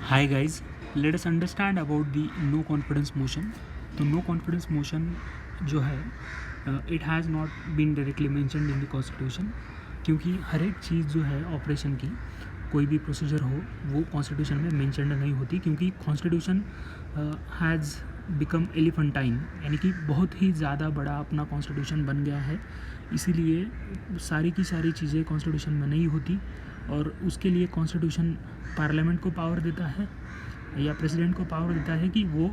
Hi guys, let us understand about the no confidence motion. तो no confidence motion जो है it has not been directly mentioned in the constitution, क्योंकि हर एक चीज़ जो है operation की कोई भी प्रोसीजर हो वो कॉन्स्टिट्यूशन में मेंशनड नहीं होती, क्योंकि कॉन्स्टिट्यूशन हैज़ बिकम एलिफेंटाइन, यानी कि बहुत ही ज़्यादा बड़ा अपना कॉन्स्टिट्यूशन बन गया है। इसीलिए सारी की सारी चीज़ें कॉन्स्टिट्यूशन में नहीं होती और उसके लिए कॉन्स्टिट्यूशन पार्लियामेंट को पावर देता है या प्रेसिडेंट को पावर देता है कि वो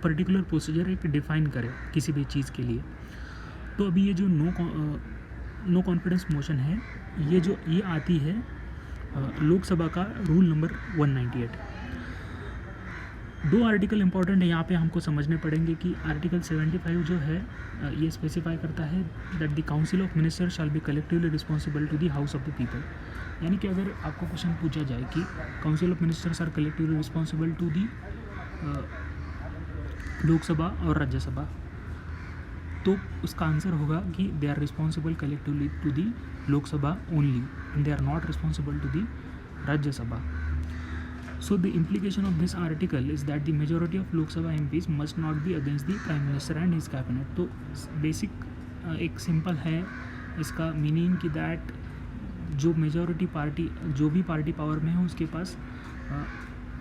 पर्टिकुलर प्रोसीजर एक डिफ़ाइन करे किसी भी चीज़ के लिए। तो अभी ये जो नो कॉन्फिडेंस मोशन है, ये आती है लोकसभा का रूल नंबर 198। दो आर्टिकल इंपॉर्टेंट है यहाँ पे हमको समझने पड़ेंगे कि आर्टिकल 75 जो है ये स्पेसिफाई करता है that the council of minister shall be collectively responsible to the house of the people. यानी कि अगर आपको क्वेश्चन पूछा जाए कि council of ministers are collectively responsible to the Lok Sabha और राज्यसभा, तो उसका आंसर होगा कि they are responsible collectively to the Lok Sabha only and they are not responsible to the Rajya Sabha. So the implication of this article is that the majority of Lok Sabha MPs must not be against the Prime Minister and his cabinet। तो basic एक simple है इसका meaning कि that जो majority party, जो भी party power में है उसके पास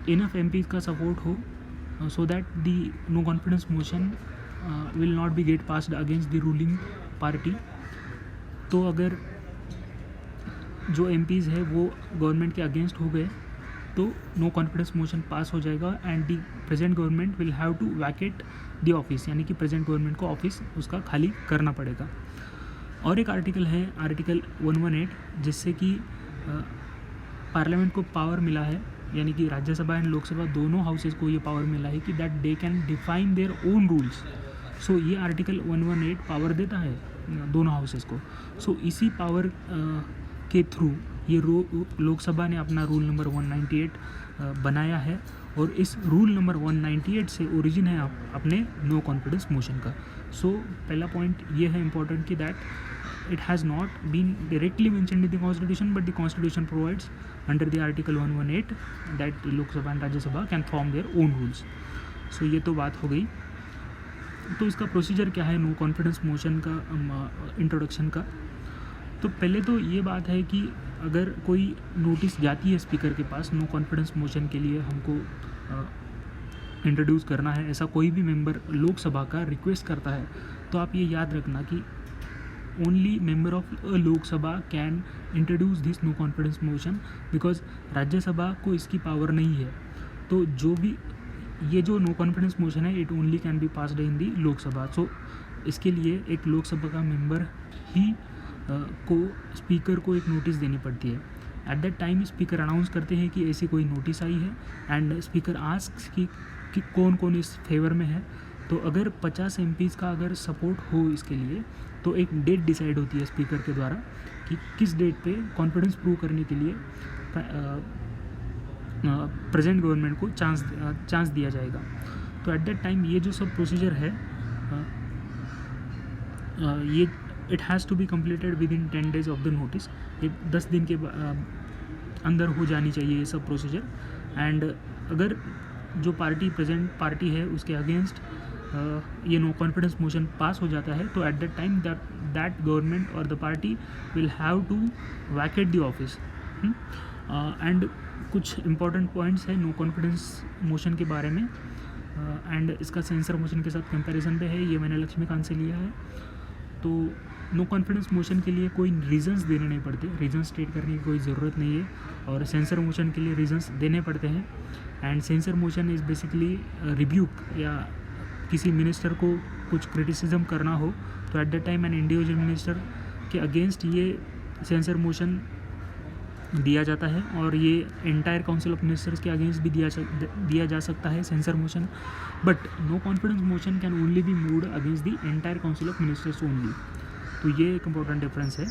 इनफ MPs का सपोर्ट हो so that the no confidence motion will not be get passed against the ruling party. तो अगर जो MPs है वो गवर्नमेंट के अगेंस्ट हो गए तो नो कॉन्फिडेंस मोशन पास हो जाएगा and the present government will have to vacate the office, यानी कि प्रेजेंट गवर्नमेंट को ऑफिस उसका खाली करना पड़ेगा। और एक आर्टिकल है आर्टिकल 118, जिससे कि पार्लियामेंट को पावर मिला है, यानी कि राज्यसभा एंड लोकसभा दोनों हाउसेज को ये पावर मिला है कि that they can define their own rules. So ये आर्टिकल 118 पावर देता है दोनों हाउसेज को। सो इसी पावर के थ्रू ये लोकसभा ने अपना रूल नंबर 198 बनाया है और इस रूल नंबर 198 से ओरिजिन है अपने नो कॉन्फिडेंस मोशन का। सो पहला पॉइंट ये है इंपॉर्टेंट कि that it has not been directly mentioned in the constitution but the constitution provides under the article 118 that Lok Sabha and Rajya Sabha can form there own rules. So ये तो बात हो गई। तो इसका प्रोसीजर क्या है नो कॉन्फिडेंस मोशन का इंट्रोडक्शन का। तो पहले तो ये बात है कि अगर कोई नोटिस जाती है स्पीकर के पास नो कॉन्फिडेंस मोशन के लिए हमको इंट्रोड्यूस करना है, ऐसा कोई भी मेंबर लोकसभा का रिक्वेस्ट करता है, तो आप ये याद रखना कि only member of Lok Sabha can introduce this no confidence motion, because Rajya Sabha को इसकी पावर नहीं है। तो जो भी ये जो नो कॉन्फिडेंस मोशन है it only can be passed in दी लोकसभा। सो इसके लिए एक लोकसभा का मेंबर ही को स्पीकर को एक नोटिस देनी पड़ती है। Eight that time speaker announce करते हैं कि ऐसी कोई नोटिस आई है एंड स्पीकर आस्क्स कि कौन कौन इस फेवर में है। तो अगर 50 MPs का अगर सपोर्ट हो इसके लिए तो एक डेट डिसाइड होती है स्पीकर के द्वारा कि किस डेट पे कॉन्फिडेंस प्रूव करने के लिए प्रेजेंट गवर्नमेंट को चांस दिया जाएगा। तो एट दैट टाइम ये जो सब प्रोसीजर है ये it has to be completed within 10 days of the notice. ये 10 दिन के अंदर हो जानी चाहिए ये सब प्रोसीजर। एंड अगर जो प्रेजेंट पार्टी है उसके अगेंस्ट ये नो कॉन्फिडेंस मोशन पास हो जाता है तो at that time that government और the party will have to vacate the office. And कुछ इंपॉर्टेंट पॉइंट्स है नो कॉन्फिडेंस मोशन के बारे में एंड इसका सेंसर मोशन के साथ कंपैरिजन पे है, ये मैंने लक्ष्मीकांत से लिया है। तो नो कॉन्फिडेंस मोशन के लिए कोई रीजंस देने नहीं पड़ते, रीजंस स्टेट करने की कोई ज़रूरत नहीं है, और सेंसर मोशन के लिए रीजंस देने पड़ते हैं। And censure motion is basically rebuke, या किसी मिनिस्टर को कुछ क्रिटिसिज्म करना हो तो at that time an individual minister के अगेंस्ट ये सेंसर मोशन दिया जाता है, और ये एंटायर काउंसिल ऑफ मिनिस्टर्स के अगेंस्ट भी दिया जा सकता है censure motion. But no confidence motion can only be moved against the entire council of ministers only. तो ये एक इम्पोर्टेंट डिफरेंस है।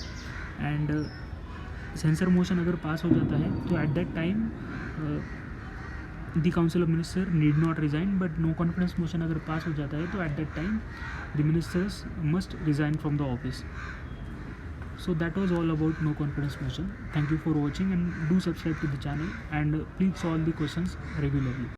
एंड सेंसर मोशन अगर पास हो जाता है तो at that time the council of minister need not resign, but no confidence motion अगर पास हो जाता है तो at that time the ministers must resign from the office. So that was all about no confidence motion. Thank you for watching and do subscribe to the channel and please solve the questions regularly.